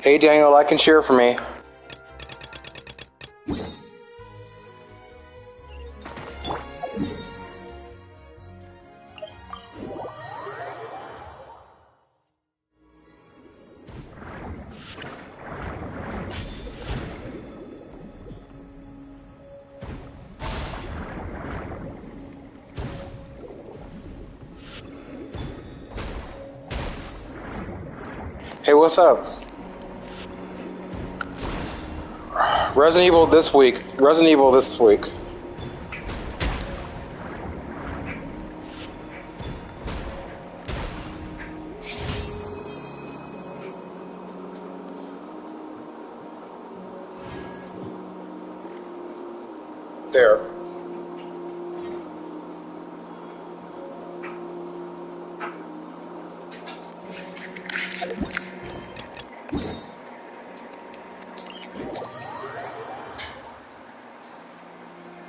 Hey Daniel, like and share for me. Hey, what's up? Resident Evil this week. Resident Evil this week. There.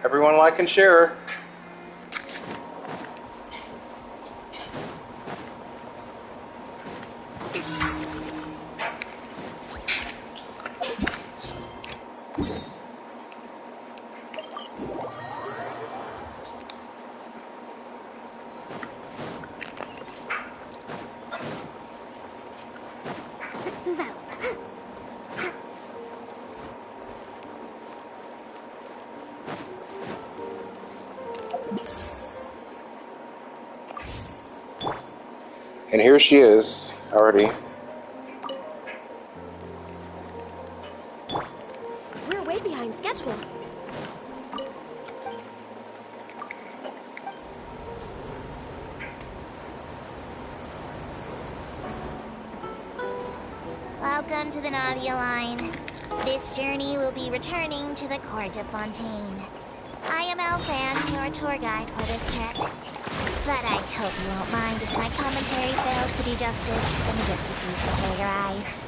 Everyone like and share. Let's move out. And here she is, already. We're way behind schedule. Welcome to the Nadia line. This journey will be returning to the Court of Fontaine. I am Elfan, your tour guide for this trip. But I hope you won't mind if my commentary fails to do justice to the majesties before your eyes.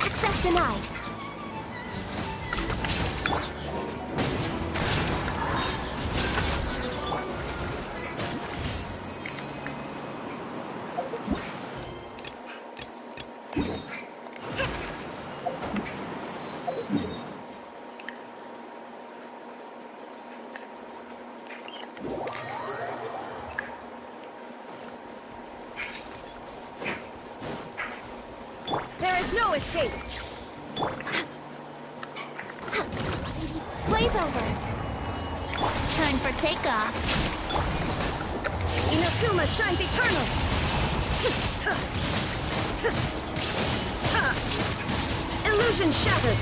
Access denied. There is no escape. Blaze over. Time for takeoff. Inazuma shines eternal. Illusion shattered.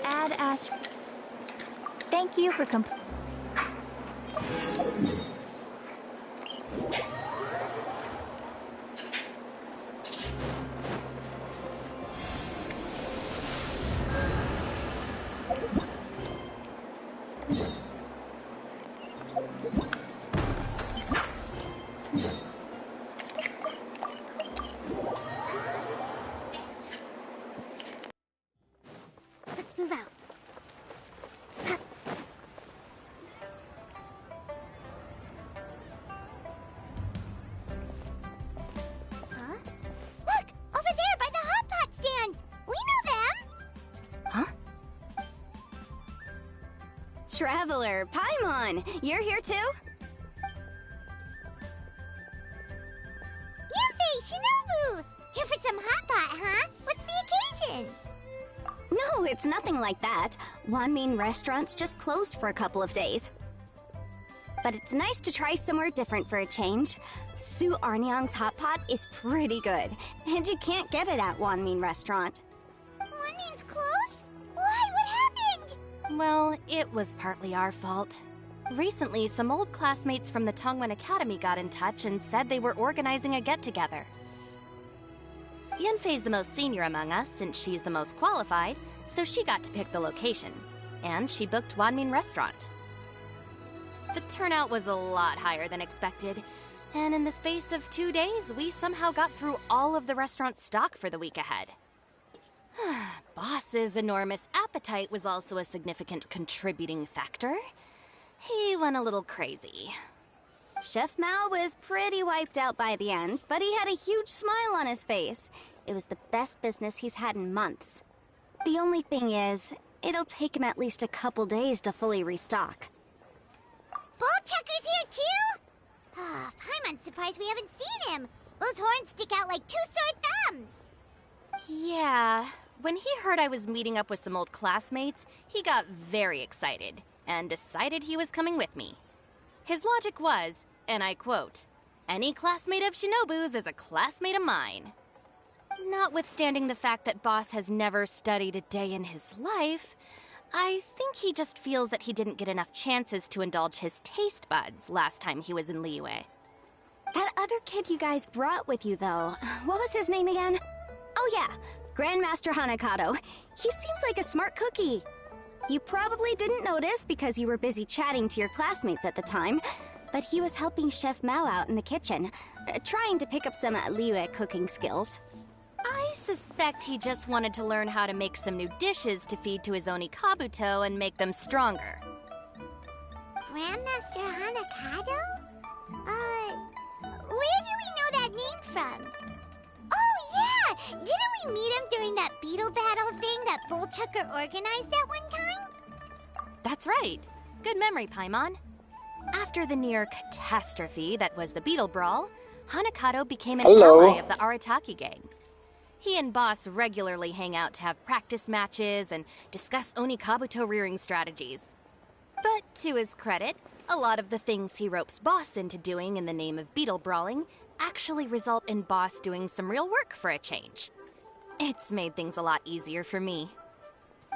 Add Thank you for Traveler, Paimon, you're here too? Yuffie, Shinobu! Here for some hot pot, huh? What's the occasion? No, it's nothing like that. Wanmin restaurant's just closed for a couple of days. But it's nice to try somewhere different for a change. Su Arnyang's hot pot is pretty good, and you can't get it at Wanmin restaurant. Wanmin's closed? Why? What happened? Well, it was partly our fault. Recently, some old classmates from the Tongwen Academy got in touch and said they were organizing a get-together. Yanfei's the most senior among us, since she's the most qualified, so she got to pick the location. And she booked Wanmin Restaurant. The turnout was a lot higher than expected, and in the space of 2 days, we somehow got through all of the restaurant's stock for the week ahead. Boss's enormous appetite was also a significant contributing factor. He went a little crazy. Chef Mao was pretty wiped out by the end, but he had a huge smile on his face. It was the best business he's had in months. The only thing is, it'll take him at least a couple days to fully restock. Bullchucker's here too? Ah, Paimon's surprised we haven't seen him. Those horns stick out like two sore thumbs. Yeah, when he heard I was meeting up with some old classmates, he got very excited and decided he was coming with me. His logic was, and I quote, "Any classmate of Shinobu's is a classmate of mine." Notwithstanding the fact that Boss has never studied a day in his life, I think he just feels that he didn't get enough chances to indulge his taste buds last time he was in Liyue. That other kid you guys brought with you, though, what was his name again? Oh yeah, Grandmaster Hanakato. He seems like a smart cookie. You probably didn't notice because you were busy chatting to your classmates at the time, but he was helping Chef Mao out in the kitchen, trying to pick up some Liyue cooking skills. I suspect he just wanted to learn how to make some new dishes to feed to his Onikabuto and make them stronger. Grandmaster Hanakato? Where do we know that name from? Oh yeah! Didn't we meet him during that beetle battle thing that Bullchucker organized that one time? That's right. Good memory, Paimon. After the near catastrophe that was the beetle brawl, Hanakato became an ally of the Arataki gang. He and Boss regularly hang out to have practice matches and discuss Onikabuto rearing strategies. But to his credit, a lot of the things he ropes Boss into doing in the name of beetle brawling actually result in Boss doing some real work for a change. It's made things a lot easier for me.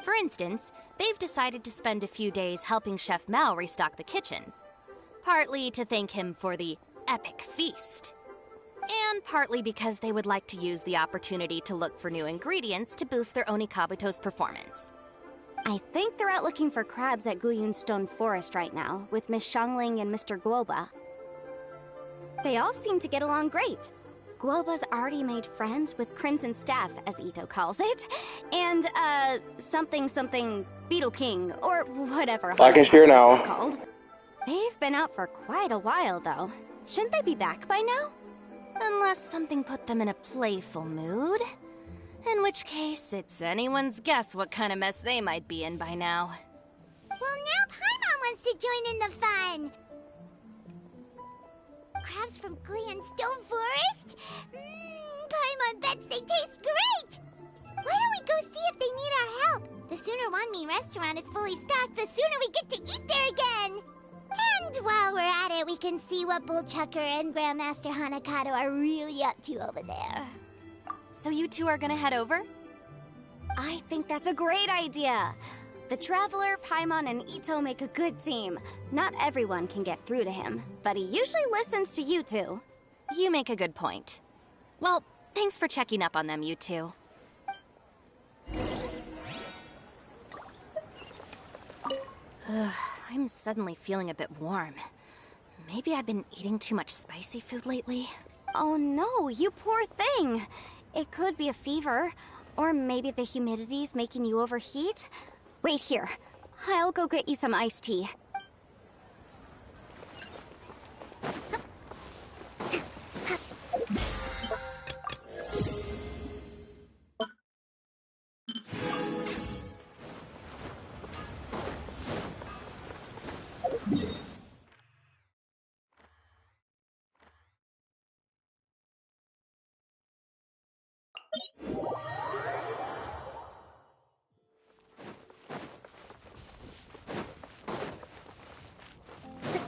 For instance, they've decided to spend a few days helping Chef Mao restock the kitchen. Partly to thank him for the epic feast. And partly because they would like to use the opportunity to look for new ingredients to boost their Onikabuto's performance. I think they're out looking for crabs at Guyun Stone Forest right now, with Miss Shangling and Mr. Guoba. They all seem to get along great. Guoba's already made friends with Crimson Staff, as Ito calls it, and, something Beetle King, or whatever I can hear now. is called. They've been out for quite a while, though. Shouldn't they be back by now? Unless something put them in a playful mood. In which case, it's anyone's guess what kind of mess they might be in by now. Well, now Paimon wants to join in the fun! Crabs from Guyun Stone Forest? Paimon bets they taste great! Why don't we go see if they need our help? The sooner Wanmi restaurant is fully stocked, the sooner we get to eat there again! And while we're at it, we can see what Bullchucker and Grandmaster Hanakato are really up to over there. So you two are gonna head over? I think that's a great idea. The Traveler, Paimon, and Ito make a good team. Not everyone can get through to him, but he usually listens to you two. You make a good point. Well, thanks for checking up on them, you two. Ugh, I'm suddenly feeling a bit warm. Maybe I've been eating too much spicy food lately? Oh no, you poor thing! It could be a fever, or maybe the humidity's making you overheat. Wait here, I'll go get you some iced tea.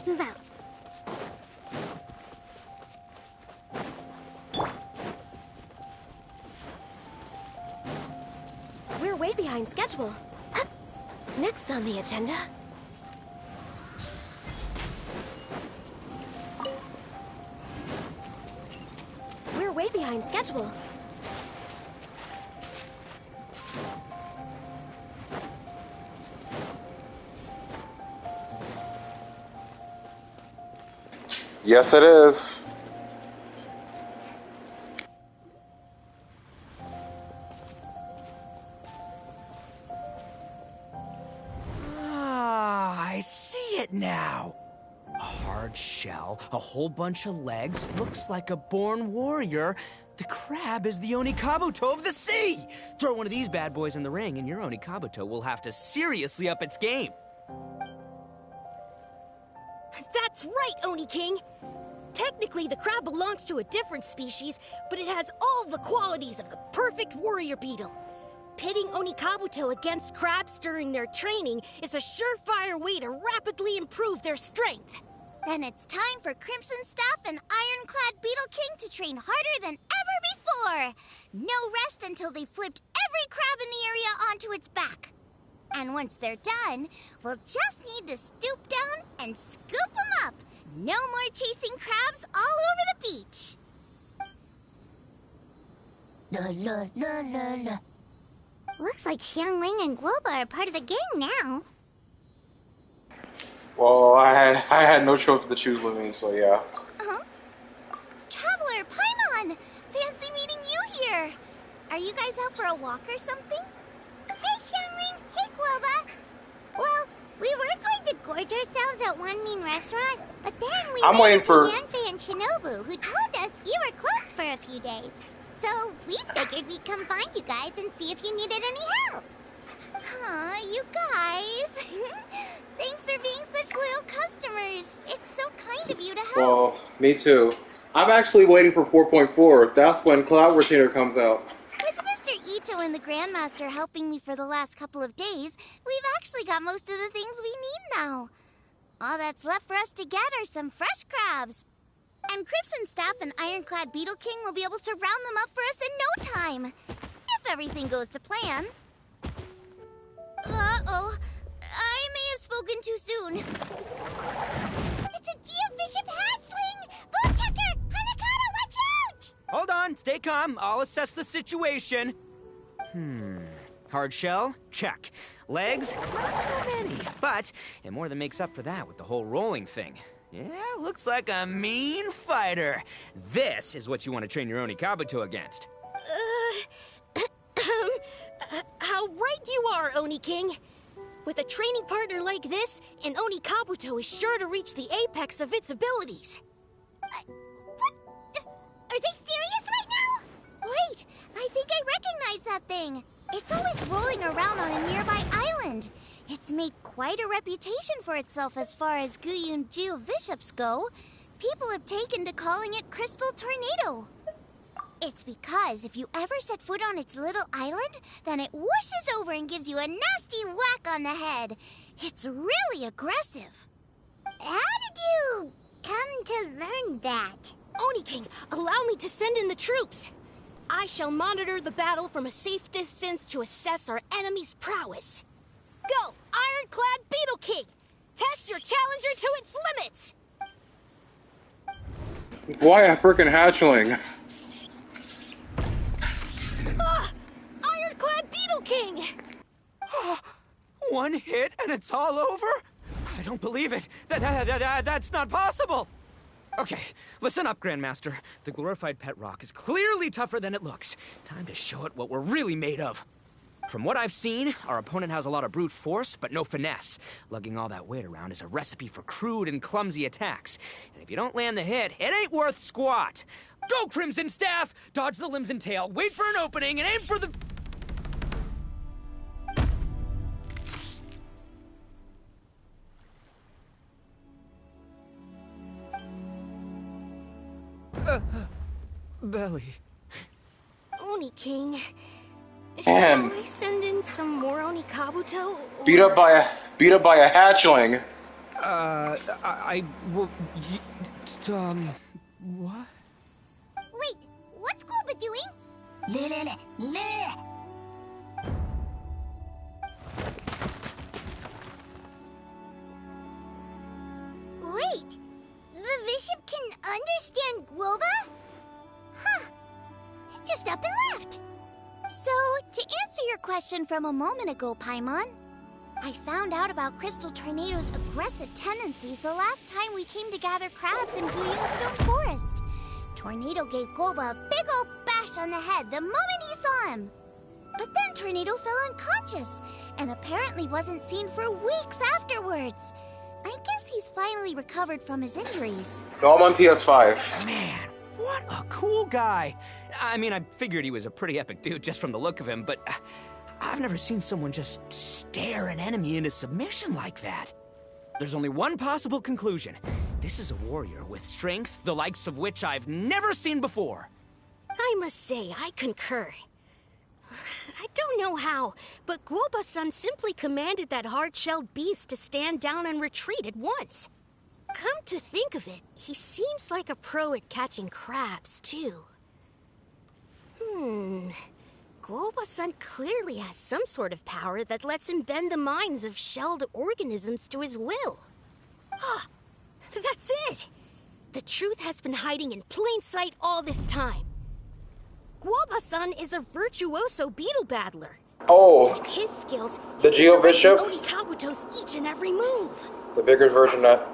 Move out. We're way behind schedule. Next on the agenda. We're way behind schedule. Yes, it is. I see it now. A hard shell, a whole bunch of legs, looks like a born warrior. The crab is the Onikabuto of the sea! Throw one of these bad boys in the ring and your Onikabuto will have to seriously up its game. That's right, Oni King! Technically, the crab belongs to a different species, but it has all the qualities of the perfect warrior beetle. Pitting Onikabuto against crabs during their training is a surefire way to rapidly improve their strength. Then it's time for Crimson Staff and Ironclad Beetle King to train harder than ever before. No rest until they've flipped every crab in the area onto its back. And once they're done, we'll just need to stoop down and scoop them up. No more chasing crabs all over the beach. La la la la la. Looks like Xiangling and Guoba are part of the gang now. Well, I had no choice to choose with me, so yeah. Traveler, Paimon! Fancy meeting you here. Are you guys out for a walk or something? Hey, Xiangling. Hey, Guoba. Well, we were going to gorge ourselves at one mean restaurant, but then we ran into Yanfei and Shinobu, who told us you were closed for a few days. So we figured we'd come find you guys and see if you needed any help. Aw, you guys. Thanks for being such loyal customers. It's so kind of you to help. Well, me too. I'm actually waiting for 4.4. That's when Cloud Retainer comes out. With Mr. Ito and the Grandmaster helping me for the last couple of days, we've actually got most of the things we need now. All that's left for us to get are some fresh crabs. And Crimson Staff and Ironclad Beetle King will be able to round them up for us in no time. If everything goes to plan. Uh-oh. I may have spoken too soon. It's a Geobishop hatchling! Bullchucker! Hanakata, watch out! Hold on, stay calm. I'll assess the situation. Hard shell? Check. Legs? Not too many, but it more than makes up for that with the whole rolling thing. Yeah, looks like a mean fighter. This is what you want to train your Onikabuto against. How right you are, Oni King. With a training partner like this, an Onikabuto is sure to reach the apex of its abilities. What? Are they serious right now? Wait, I think I recognize that thing. It's always rolling around on a nearby island. It's made quite a reputation for itself as far as Guyun Geobishops go. People have taken to calling it Crystal Tornado. It's because if you ever set foot on its little island, then it whooshes over and gives you a nasty whack on the head. It's really aggressive. How did you come to learn that? Oni King, allow me to send in the troops. I shall monitor the battle from a safe distance to assess our enemy's prowess. Go, Ironclad Beetle King! Test your challenger to its limits! Why a frickin' hatchling? Ironclad Beetle King! One hit and it's all over? I don't believe it. That's not possible. Okay, listen up, Grandmaster. The glorified pet rock is clearly tougher than it looks. Time to show it what we're really made of. From what I've seen, our opponent has a lot of brute force, but no finesse. Lugging all that weight around is a recipe for crude and clumsy attacks. And if you don't land the hit, it ain't worth squat. Go, Crimson Staff! Dodge the limbs and tail, wait for an opening, and aim for the... Belly. Oni King, Man. shall I send in some more Onikabuto? Beat up by a hatchling. Well, what? Wait, what's Golba doing? Wait, the bishop can understand Guoba? Huh. Just up and left. So, to answer your question from a moment ago, Paimon, I found out about Crystal Tornado's aggressive tendencies the last time we came to gather crabs in Stone Forest. Tornado gave Golba a big ol' bash on the head the moment he saw him. But then Tornado fell unconscious, and apparently wasn't seen for weeks afterwards. I guess he's finally recovered from his injuries. No, I'm on PS5. Man, what a cool guy. I mean, I figured he was a pretty epic dude just from the look of him, but I've never seen someone just stare an enemy into submission like that. There's only one possible conclusion. This is a warrior with strength, the likes of which I've never seen before. I must say, I concur. I don't know how, but Guoba-san simply commanded that hard-shelled beast to stand down and retreat at once. Come to think of it, he seems like a pro at catching crabs, too. Guoba-san clearly has some sort of power that lets him bend the minds of shelled organisms to his will. Ah, that's it! The truth has been hiding in plain sight all this time. Guoba-san is a virtuoso beetle battler. Oh. With his skills, The Geo Bishop? Oni Kabuto's each and every move. The bigger version of that.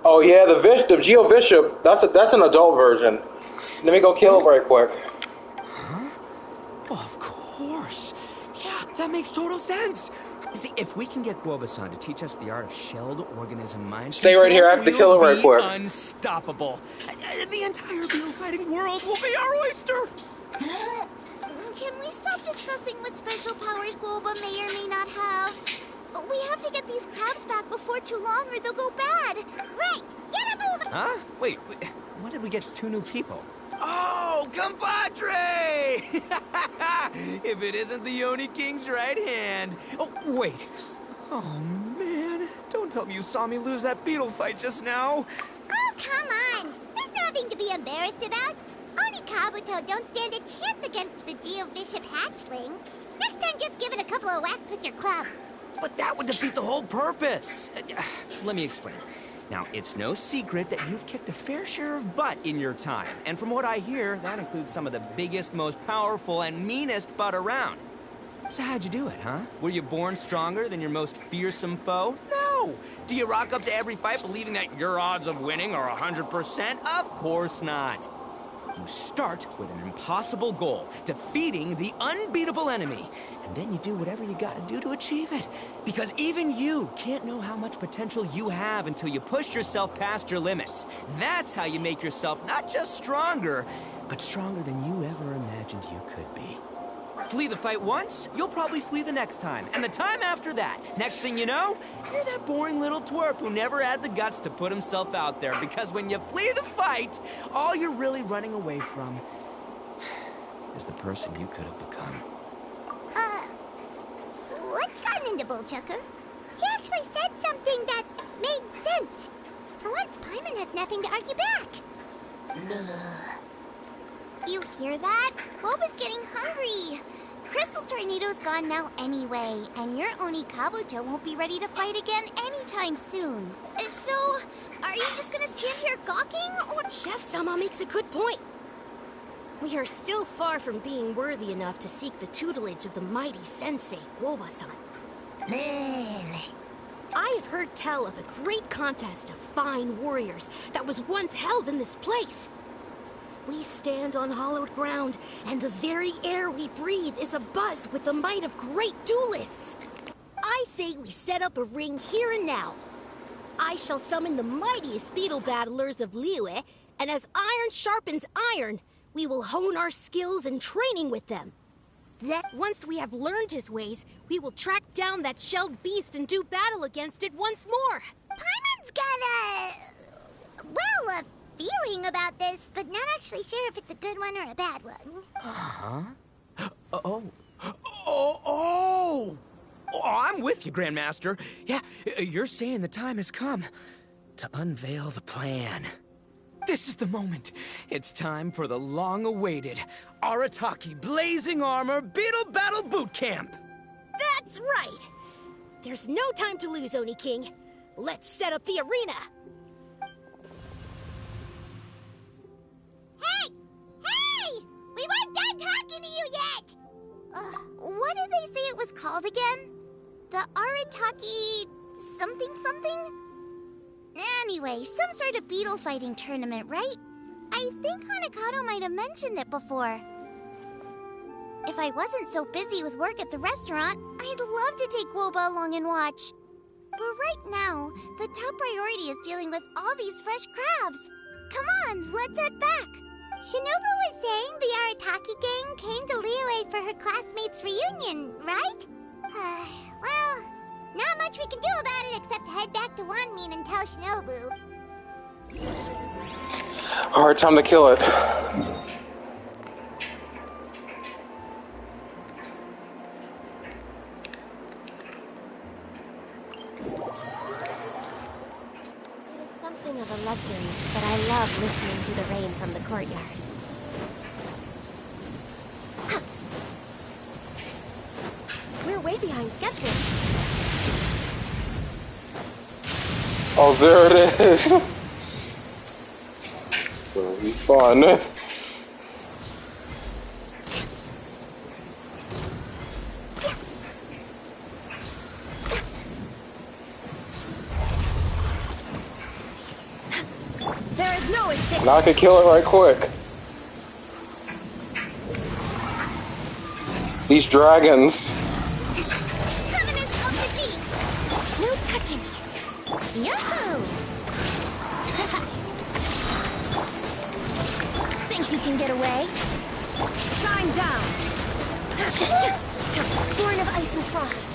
Oh yeah, the Geo Bishop. That's an adult version. Let me go kill it right quick. Huh? Of course. Yeah, that makes total sense. See, if we can get Guoba-san to teach us the art of shelled organism mind Stay right here, I have to kill it right quick. Unstoppable. The entire beetle fighting world will be our oyster. Can we stop discussing what special powers Guoba may or may not have? We have to get these crabs back before too long or they'll go bad. Right, get a move! Huh? Wait, when did we get two new people? Oh, compadre! If it isn't the Oni King's right hand. Oh, wait. Oh, man. Don't tell me you saw me lose that beetle fight just now. Oh, come on. There's nothing to be embarrassed about. Oni Kabuto don't stand a chance against the Geo Bishop hatchling. Next time, just give it a couple of whacks with your club. But that would defeat the whole purpose. Let me explain. Now, it's no secret that you've kicked a fair share of butt in your time. And from what I hear, that includes some of the biggest, most powerful, and meanest butt around. So how'd you do it, huh? Were you born stronger than your most fearsome foe? No! Do you rock up to every fight believing that your odds of winning are 100%? Of course not. You start with an impossible goal, defeating the unbeatable enemy. And then you do whatever you gotta do to achieve it. Because even you can't know how much potential you have until you push yourself past your limits. That's how you make yourself not just stronger, but stronger than you ever imagined you could be. Flee the fight once, you'll probably flee the next time. And the time after that. Next thing you know, you're that boring little twerp who never had the guts to put himself out there. Because when you flee the fight, all you're really running away from is the person you could have become. What's gotten into Bullchucker? He actually said something that made sense. For once, Paimon has nothing to argue back. You hear that? Boba's getting hungry. Crystal Tornado's gone now anyway, and your Oni Kabuto won't be ready to fight again anytime soon. So, are you just gonna stand here gawking, or... Chef-sama makes a good point. We are still far from being worthy enough to seek the tutelage of the mighty sensei, Guoba-san. I have heard tell of a great contest of fine warriors that was once held in this place. We stand on hallowed ground, and the very air we breathe is abuzz with the might of great duelists. I say we set up a ring here and now. I shall summon the mightiest beetle battlers of Liyue, and as iron sharpens iron, we will hone our skills and training with them. Then, once we have learned his ways, we will track down that shelled beast and do battle against it once more. Paimon's got a feeling about this, but not actually sure if it's a good one or a bad one. Uh-huh. Oh, I'm with you, Grandmaster. Yeah, you're saying the time has come. to unveil the plan. This is the moment. It's time for the long-awaited Arataki Blazing Armor Beetle Battle Boot Camp! That's right! There's no time to lose, Oni King. Let's set up the arena! Hey! Hey! We weren't done talking to you yet! What did they say it was called again? The Arataki... something? Anyway, some sort of beetle fighting tournament, right? I think Hanakato might have mentioned it before. If I wasn't so busy with work at the restaurant, I'd love to take Woba along and watch. But right now, the top priority is dealing with all these fresh crabs. Come on, let's head back. Shinobu was saying the Arataki gang came to Liyue for her classmates' reunion, right? Well, not much we can do about it except head back to Wanmin and tell Shinobu. Alright, time to kill it. It is something of a luxury, but I love listening to the rain from the courtyard. We're way behind schedule. Oh, there it is. It'll be fun. There is no escape. Now I can kill it right quick. These dragons. Covenant of the Deep! No touching. Yahoo! Think you can get away? Shine down! Born of ice and frost.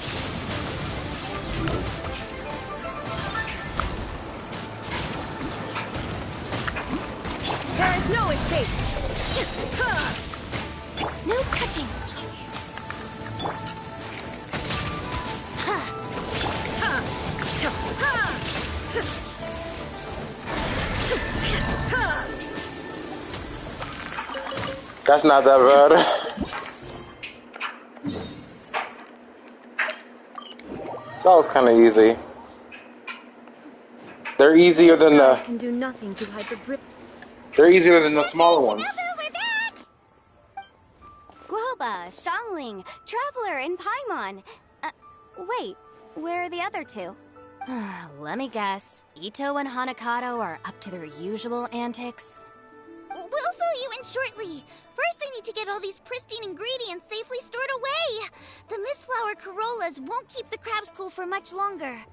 There is no escape! No touching! That's not that bad. That was kind of easy. They're easier than Skies the. can do nothing to hide the grip. They're easier than the smaller ones. Shinobu, we're back! Guoba, Xiangling, Traveler, and Paimon. Wait, where are the other two? Let me guess. Ito and Hanakato are up to their usual antics? We'll fill you in shortly. First, I need to get all these pristine ingredients safely stored away. The Mistflower Corollas won't keep the crabs cool for much longer.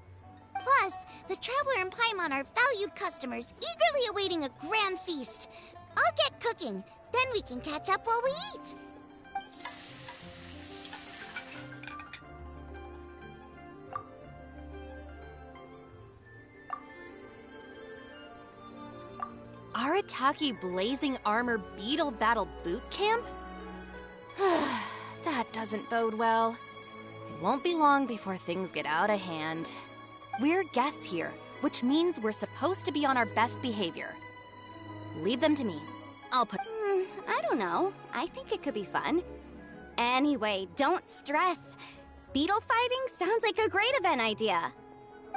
Plus, the Traveler and Paimon are valued customers, eagerly awaiting a grand feast. I'll get cooking, then we can catch up while we eat. Arataki Blazing Armor Beetle Battle Boot Camp? That doesn't bode well. It won't be long before things get out of hand. We're guests here, which means we're supposed to be on our best behavior. Leave them to me. I'll put... I don't know. I think it could be fun. Anyway, don't stress. Beetle fighting sounds like a great event idea.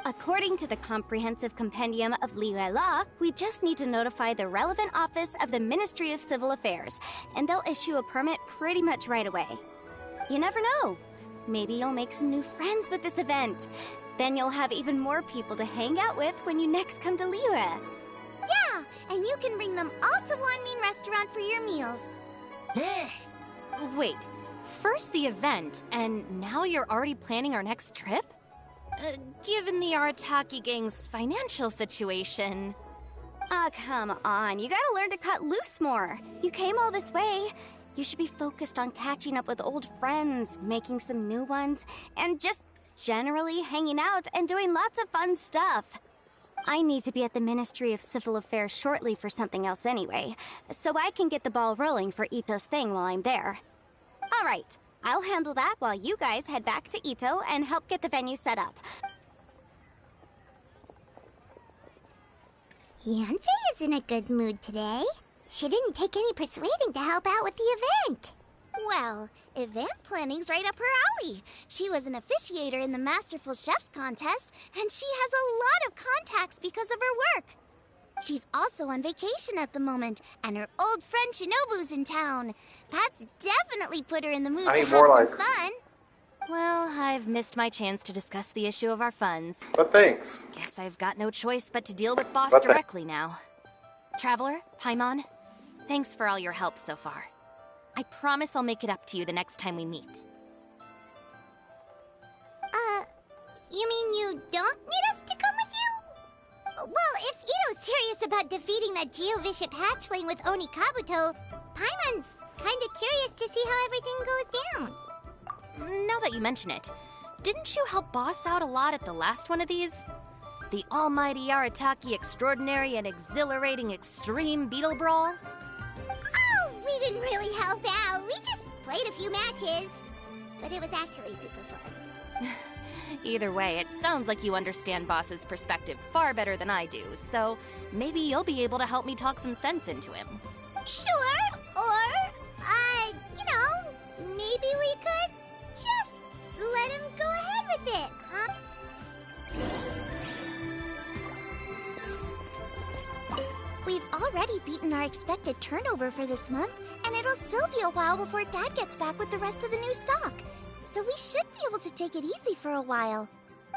According to the Comprehensive Compendium of Liyue Law, we just need to notify the relevant office of the Ministry of Civil Affairs, and they'll issue a permit pretty much right away. You never know. Maybe you'll make some new friends with this event. Then you'll have even more people to hang out with when you next come to Liyue. Yeah, and you can bring them all to Wanmin Restaurant for your meals. Wait, first the event, and now you're already planning our next trip? Given the Arataki gang's financial situation... Ah, come on. You gotta learn to cut loose more. You came all this way. You should be focused on catching up with old friends, making some new ones, and just generally hanging out and doing lots of fun stuff. I need to be at the Ministry of Civil Affairs shortly for something else anyway, so I can get the ball rolling for Ito's thing while I'm there. All right. I'll handle that while you guys head back to Ito and help get the venue set up. Yanfei is in a good mood today. She didn't take any persuading to help out with the event. Well, event planning's right up her alley. She was an officiator in the Masterful Chefs contest, and she has a lot of contacts because of her work. She's also on vacation at the moment, and her old friend Shinobu's in town. That's definitely put her in the mood to have some fun. Well, I've missed my chance to discuss the issue of our funds. But thanks. Guess I've got no choice but to deal with Boss But directly now. Traveler, Paimon, thanks for all your help so far. I promise I'll make it up to you the next time we meet. You mean you don't need us to come with you? Well, if Ito's serious about defeating that Geovishap hatchling with Oni Kabuto, Paimon's kinda curious to see how everything goes down. Now that you mention it, didn't you help Boss out a lot at the last one of these? The almighty Arataki extraordinary and exhilarating extreme beetle brawl? Oh, we didn't really help out. We just played a few matches. But it was actually super fun. Either way, it sounds like you understand Boss's perspective far better than I do, so maybe you'll be able to help me talk some sense into him. Sure, or, maybe we could just let him go ahead with it, huh? We've already beaten our expected turnover for this month, and it'll still be a while before Dad gets back with the rest of the new stock. So we should be able to take it easy for a while.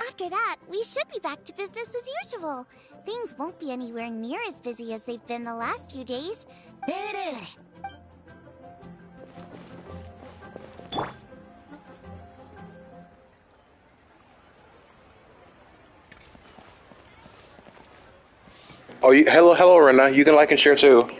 After that, we should be back to business as usual. Things won't be anywhere near as busy as they've been the last few days. Oh, hello, Rena. You can like and share too.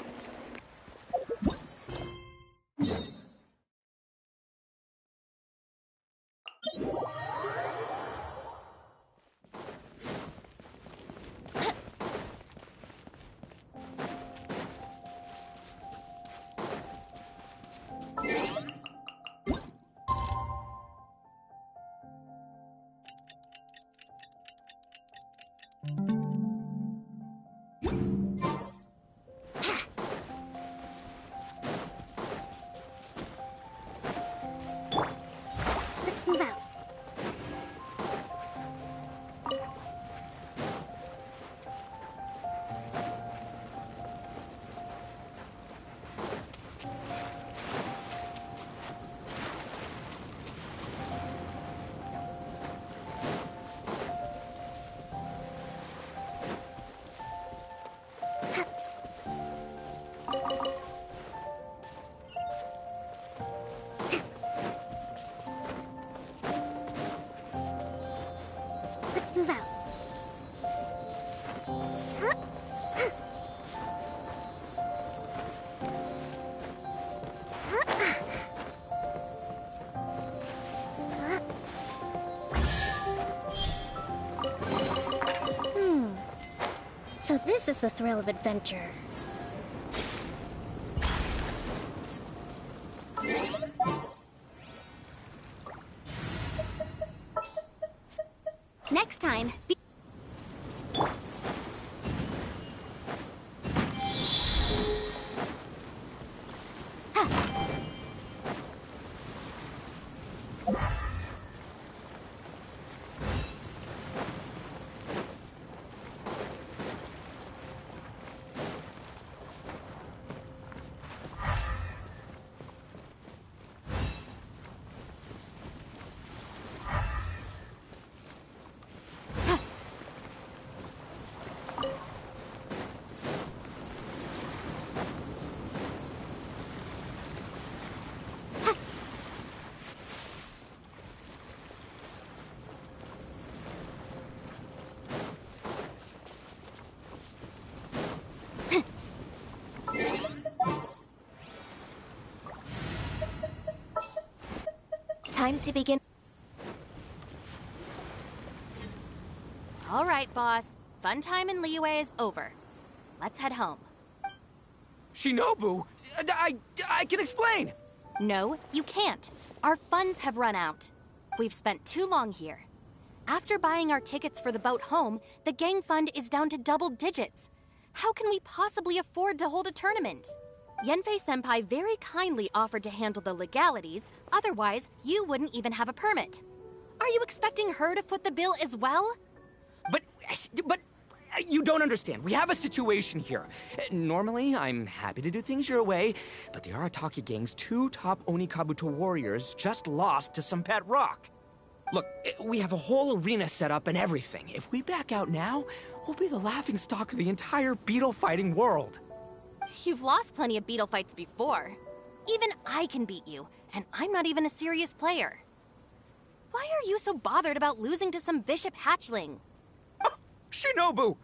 Let's move out. Let's move out. So this is the thrill of adventure. Next time, be time to begin. All right, boss. Fun time in Liyue is over. Let's head home. Shinobu? I can explain! No, you can't. Our funds have run out. We've spent too long here. After buying our tickets for the boat home, the gang fund is down to double digits. How can we possibly afford to hold a tournament? Yenfei-senpai very kindly offered to handle the legalities, otherwise you wouldn't even have a permit. Are you expecting her to foot the bill as well? But you don't understand. We have a situation here. Normally, I'm happy to do things your way, but the Arataki gang's 2 top Onikabuto warriors just lost to some pet rock. Look, we have a whole arena set up and everything. If we back out now, we'll be the laughingstock of the entire beetle fighting world. You've lost plenty of beetle fights before. Even I can beat you, and I'm not even a serious player. Why are you so bothered about losing to some bishop hatchling? Shinobu!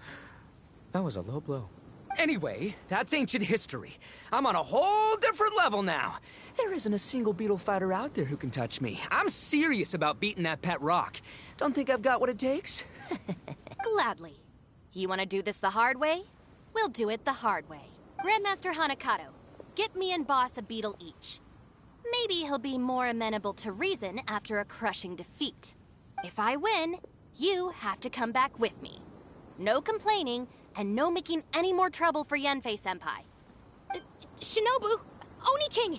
That was a low blow. Anyway, that's ancient history. I'm on a whole different level now. There isn't a single beetle fighter out there who can touch me. I'm serious about beating that pet rock. Don't think I've got what it takes? Gladly. You want to do this the hard way? We'll do it the hard way. Grandmaster Hanakato, get me and Boss a beetle each. Maybe he'll be more amenable to reason after a crushing defeat. If I win, you have to come back with me. No complaining, and no making any more trouble for Yenfei-senpai. Shinobu, Oni King,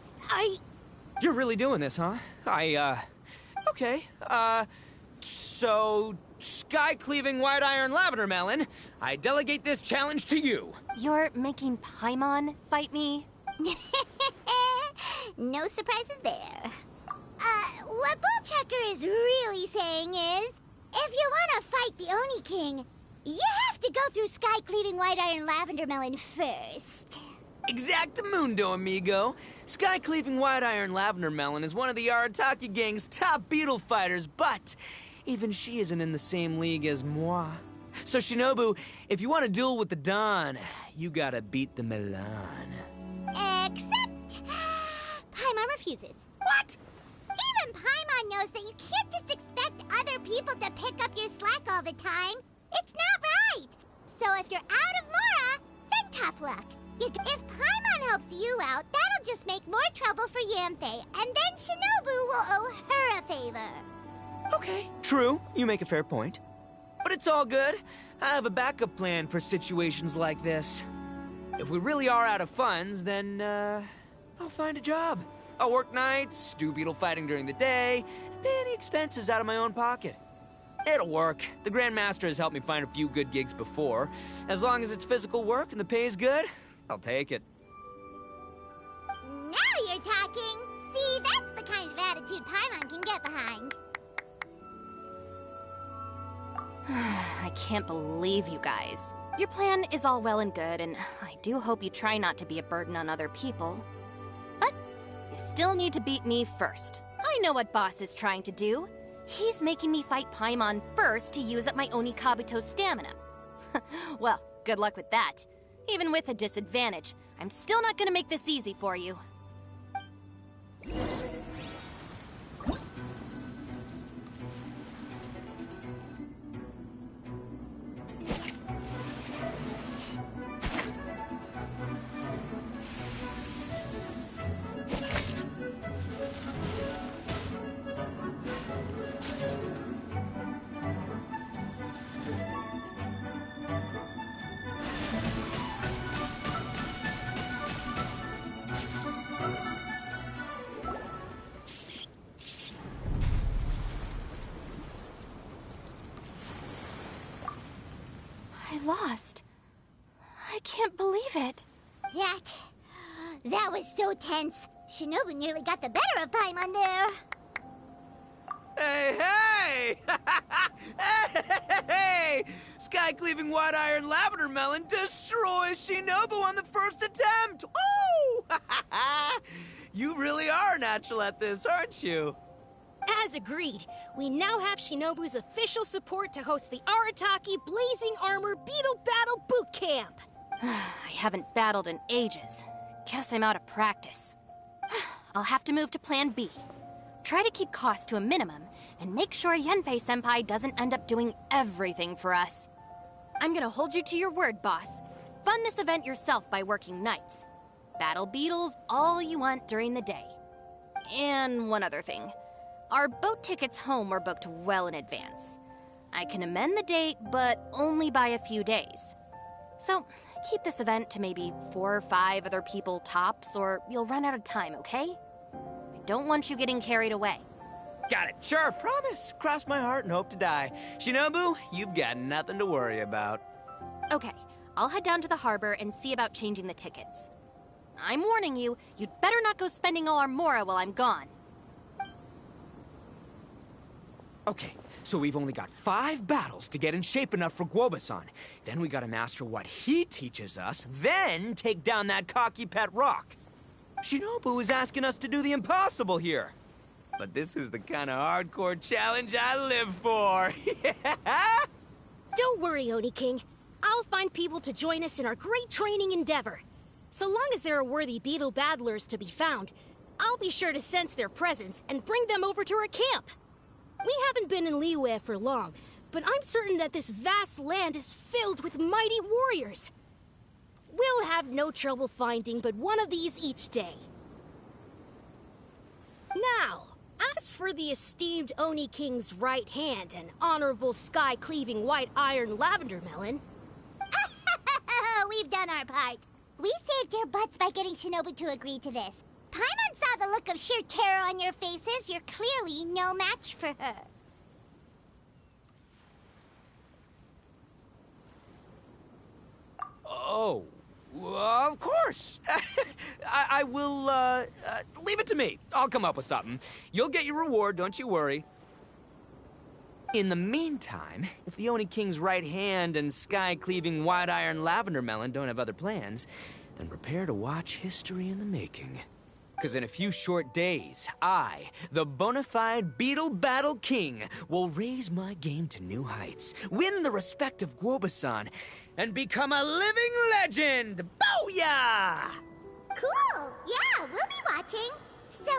You're really doing this, huh? Okay. So, sky-cleaving white iron lavender melon, I delegate this challenge to you. You're making Paimon fight me? No surprises there. What Bullchecker is really saying is, if you want to fight the Oni King, you have to go through Sky Cleaving White Iron Lavender Melon first. Exactamundo, amigo. Sky Cleaving White Iron Lavender Melon is one of the Arataki gang's top beetle fighters, but even she isn't in the same league as moi. So, Shinobu, if you want to duel with the Don, you gotta beat the Milan. Except... Paimon refuses. What? Even Paimon knows that you can't just expect other people to pick up your slack all the time. It's not right. So if you're out of Mora, then tough luck. If Paimon helps you out, that'll just make more trouble for Yanfei, and then Shinobu will owe her a favor. Okay, true. You make a fair point. But it's all good. I have a backup plan for situations like this. If we really are out of funds, then, I'll find a job. I'll work nights, do beetle fighting during the day, and pay any expenses out of my own pocket. It'll work. The Grandmaster has helped me find a few good gigs before. As long as it's physical work and the pay is good, I'll take it. Now you're talking. See, that's the kind of attitude Paimon can get behind. I can't believe you guys. Your plan is all well and good, and I do hope you try not to be a burden on other people. But you still need to beat me first. I know what Boss is trying to do. He's making me fight Paimon first to use up my Onikabuto stamina. Well, good luck with that. Even with a disadvantage, I'm still not gonna make this easy for you. I lost. I can't believe it. That was so tense. Shinobu nearly got the better of Paimon there. Hey! Hey! Sky Cleaving White Iron Lavender Melon destroys Shinobu on the first attempt! Woo! You really are natural at this, aren't you? As agreed, we now have Shinobu's official support to host the Arataki Blazing Armor Beetle Battle Boot Camp. I haven't battled in ages. Guess I'm out of practice. I'll have to move to Plan B. Try to keep costs to a minimum, and make sure Yenfei-senpai doesn't end up doing everything for us. I'm gonna hold you to your word, boss. Fund this event yourself by working nights. Battle beetles all you want during the day. And one other thing. Our boat tickets home were booked well in advance. I can amend the date, but only by a few days. So, keep this event to maybe 4 or 5 other people tops, or you'll run out of time, okay? I don't want you getting carried away. Got it. Sure, promise. Cross my heart and hope to die. Shinobu, you've got nothing to worry about. Okay, I'll head down to the harbor and see about changing the tickets. I'm warning you, you'd better not go spending all our mora while I'm gone. Okay, so we've only got 5 battles to get in shape enough for Guoba-san. Then we gotta master what he teaches us, then take down that cocky pet rock. Shinobu is asking us to do the impossible here. But this is the kind of hardcore challenge I live for. Don't worry, Oni King. I'll find people to join us in our great training endeavor. So long as there are worthy beetle battlers to be found, I'll be sure to sense their presence and bring them over to our camp. We haven't been in Liyue for long, but I'm certain that this vast land is filled with mighty warriors. We'll have no trouble finding but one of these each day. Now, as for the esteemed Oni King's right hand and honorable sky-cleaving white iron lavender melon... We've done our part. We saved your butts by getting Shinobu to agree to this. Paimon saw the look of sheer terror on your faces. You're clearly no match for her. Oh, of course. I will, leave it to me. I'll come up with something. You'll get your reward, don't you worry. In the meantime, if the Oni King's right hand and sky-cleaving white iron lavender melon don't have other plans, then prepare to watch history in the making. Because in a few short days, I, the bona fide Beetle Battle King, will raise my game to new heights, win the respect of Guoba-san, and become a living legend! Booyah! Cool. Yeah, we'll be watching. So,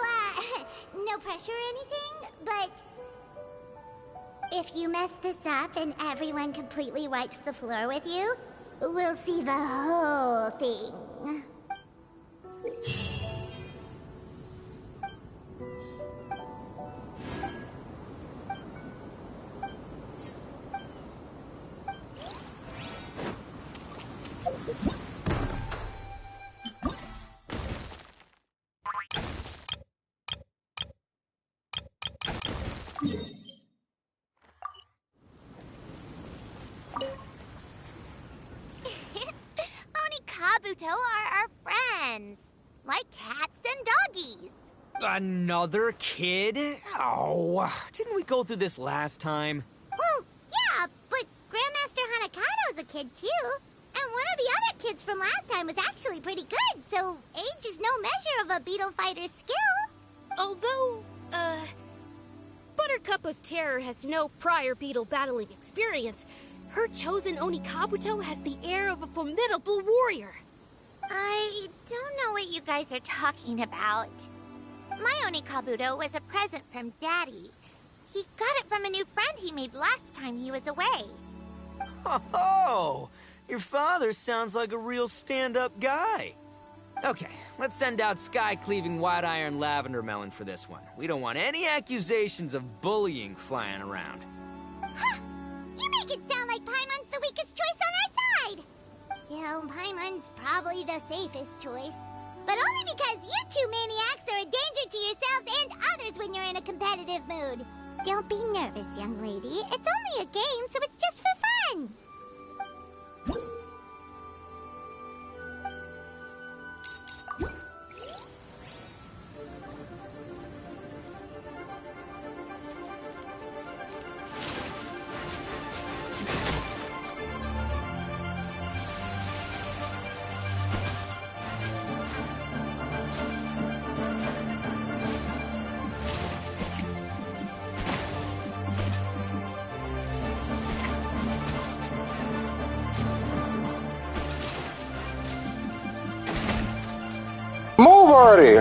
no pressure or anything, but... if you mess this up and everyone completely wipes the floor with you, we'll see the whole thing. Kabuto are our friends, like cats and doggies. Another kid? Oh, didn't we go through this last time? Well, yeah, but Grandmaster Hanakado's a kid too. And one of the other kids from last time was actually pretty good, so age is no measure of a beetle fighter's skill. Although, Buttercup of Terror has no prior beetle battling experience, her chosen Oni Kabuto has the air of a formidable warrior. I don't know what you guys are talking about. My Oni Kabuto was a present from Daddy. He got it from a new friend he made last time he was away. Oh, your father sounds like a real stand-up guy. Okay, let's send out sky-cleaving white iron lavender melon for this one. We don't want any accusations of bullying flying around. Huh! You make it sound like Paimon's the weakest choice on our side! Still, Paimon's probably the safest choice. But only because you two maniacs are a danger to yourselves and others when you're in a competitive mood. Don't be nervous, young lady. It's only a game, so it's just for fun. Move already!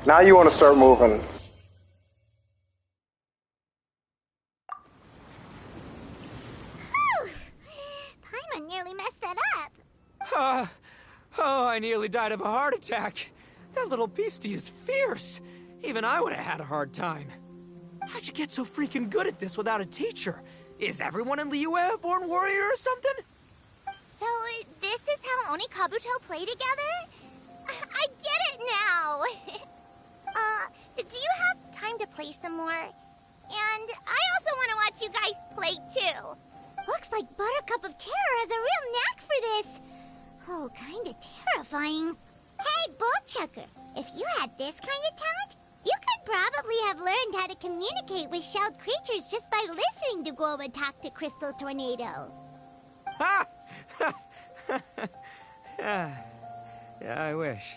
Now you want to start moving. Oh, I nearly died of a heart attack. That little beastie is fierce. Even I would have had a hard time. How'd you get so freaking good at this without a teacher? Is everyone in Liyue a born warrior or something? So, this is how Oni Kabuto play together? I get it now! Do you have time to play some more? And I also want to watch you guys play, too. Looks like Buttercup of Terror has a real knack for this. Oh, kinda terrifying. Hey, Bullchucker, if you had this kind of talent, you could probably have learned how to communicate with shelled creatures just by listening to Guoba talk to Crystal Tornado. Ha! Yeah, I wish.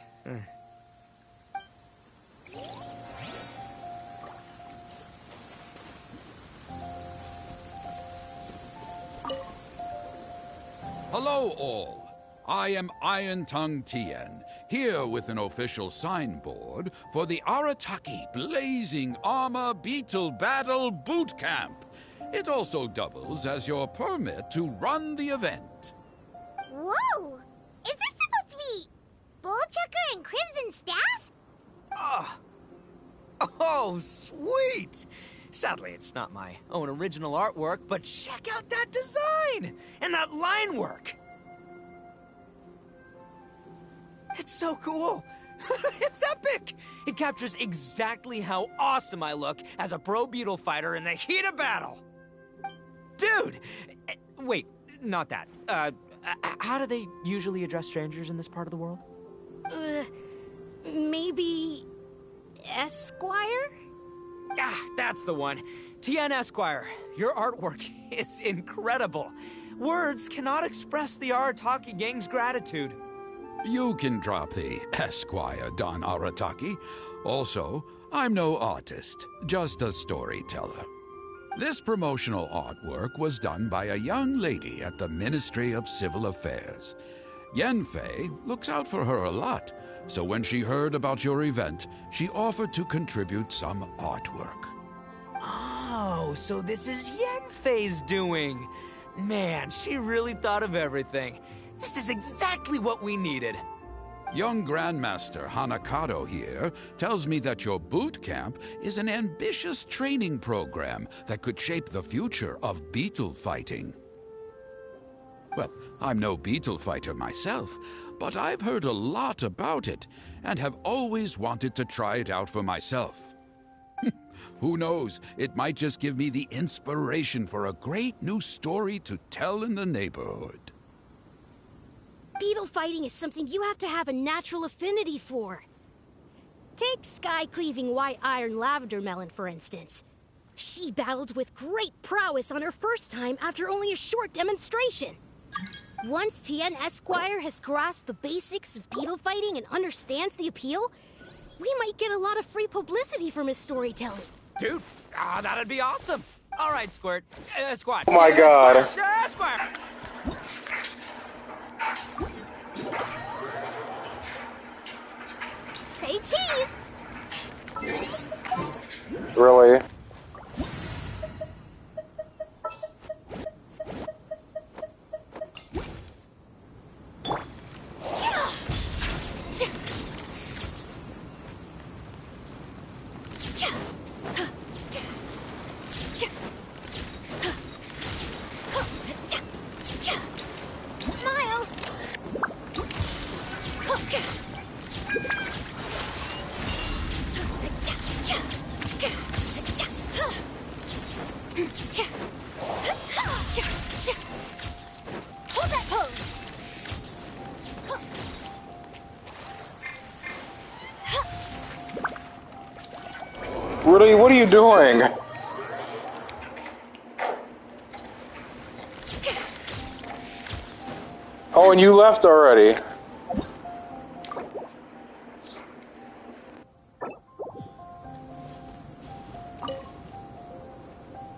Hello, all. I am Iron Tongue Tien, here with an official signboard for the Arataki Blazing Armor Beetle Battle Boot Camp. It also doubles as your permit to run the event. Whoa! Is this supposed to be Bullchucker and Crimson Staff? Oh, sweet! Sadly, it's not my own original artwork, but check out that design! And that line work! It's so cool! It's epic! It captures exactly how awesome I look as a pro beetle fighter in the heat of battle! Dude! Wait, not that. How do they usually address strangers in this part of the world? Maybe... Esquire? Ah, that's the one. Tien Esquire, your artwork is incredible. Words cannot express the Arataki gang's gratitude. You can drop the Esquire, Don Arataki. Also, I'm no artist, just a storyteller. This promotional artwork was done by a young lady at the Ministry of Civil Affairs. Yenfei looks out for her a lot, so when she heard about your event, she offered to contribute some artwork. Oh, so this is Yenfei's doing. Man, she really thought of everything. This is exactly what we needed. Young Grandmaster Hanakado here tells me that your boot camp is an ambitious training program that could shape the future of beetle fighting. Well, I'm no beetle fighter myself, but I've heard a lot about it and have always wanted to try it out for myself. Who knows, it might just give me the inspiration for a great new story to tell in the neighborhood. Beetle fighting is something you have to have a natural affinity for. Take sky-cleaving white iron lavender melon, for instance. She battled with great prowess on her first time after only a short demonstration. Once Tien Esquire has grasped the basics of beetle fighting and understands the appeal, we might get a lot of free publicity from his storytelling. Dude, that'd be awesome. All right, Squirt. Squad. Oh my God. Esquire! Say cheese! Really? Hold that pose! Really? What are you doing? Oh, and you left already.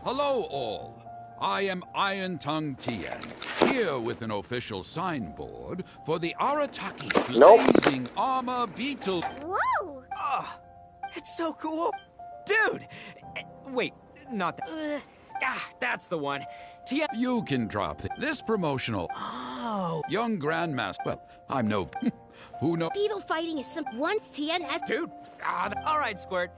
Hello, all. I am Iron Tongue Tien, here with an official signboard for the Arataki Blazing Armor Beetle. Whoa! It's so cool. Dude! Wait, not that. Ah, that's the one. Tien... You can drop this promotional... Oh. Young Grandmaster... Well, I'm no... Who knows? Beetle fighting is some... Once TNS... Dude. All right, Squirt.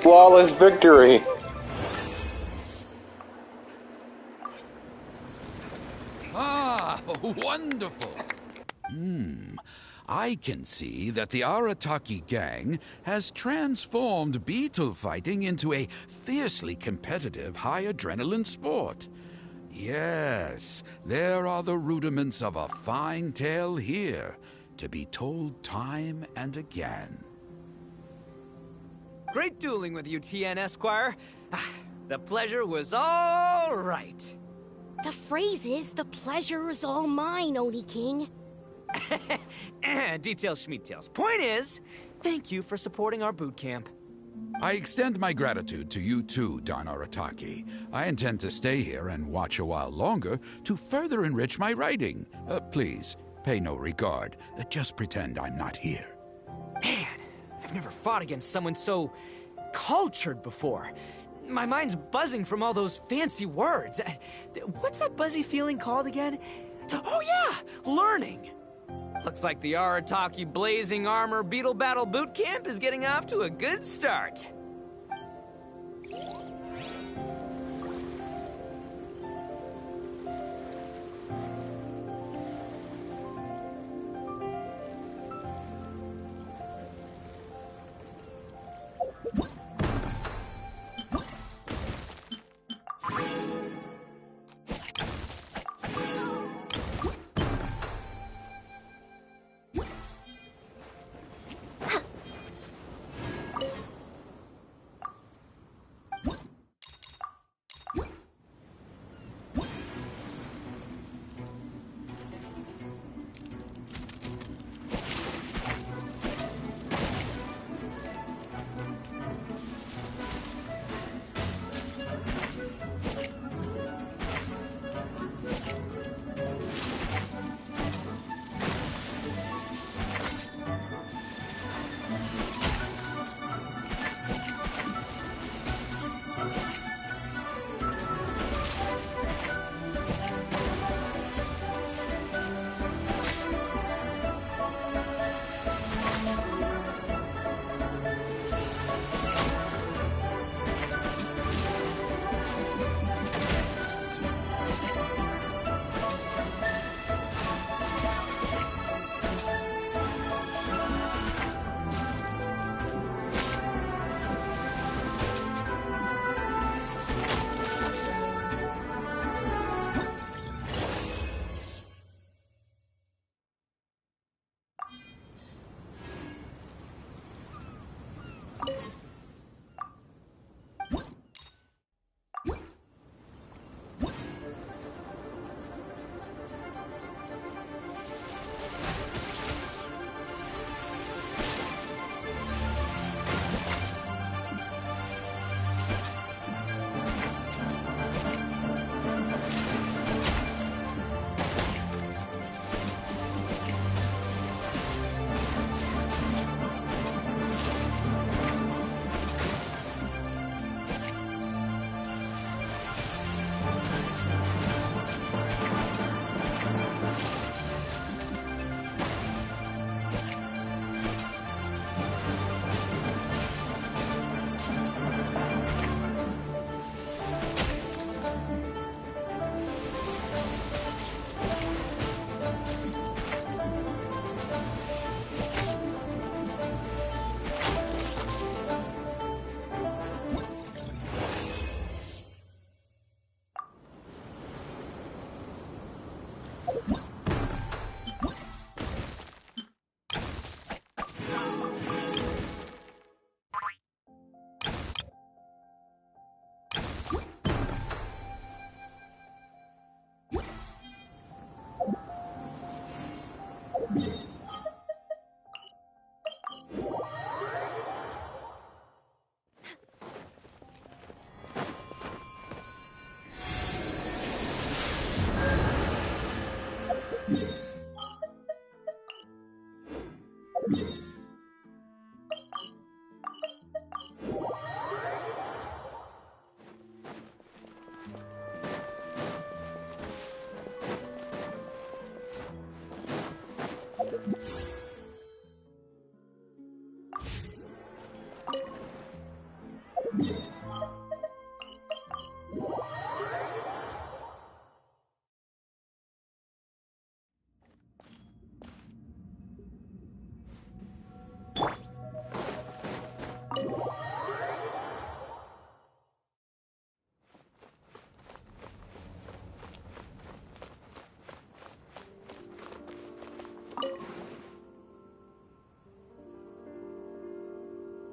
Flawless victory. Ah, wonderful. I can see that the Arataki gang has transformed beetle fighting into a fiercely competitive high adrenaline sport. Yes, there are the rudiments of a fine tale here, to be told time and again. Great dueling with you, TN Esquire. The pleasure was all right. The phrase is, the pleasure is all mine, Oni King. Details, schmeetails. Point is, thank you for supporting our boot camp. I extend my gratitude to you too, Don Arataki. I intend to stay here and watch a while longer to further enrich my writing. Please, pay no regard. Just pretend I'm not here. Man, I've never fought against someone so cultured before. My mind's buzzing from all those fancy words. What's that buzzy feeling called again? Oh yeah, learning. Looks like the Arataki Blazing Armor Beetle Battle Boot Camp is getting off to a good start.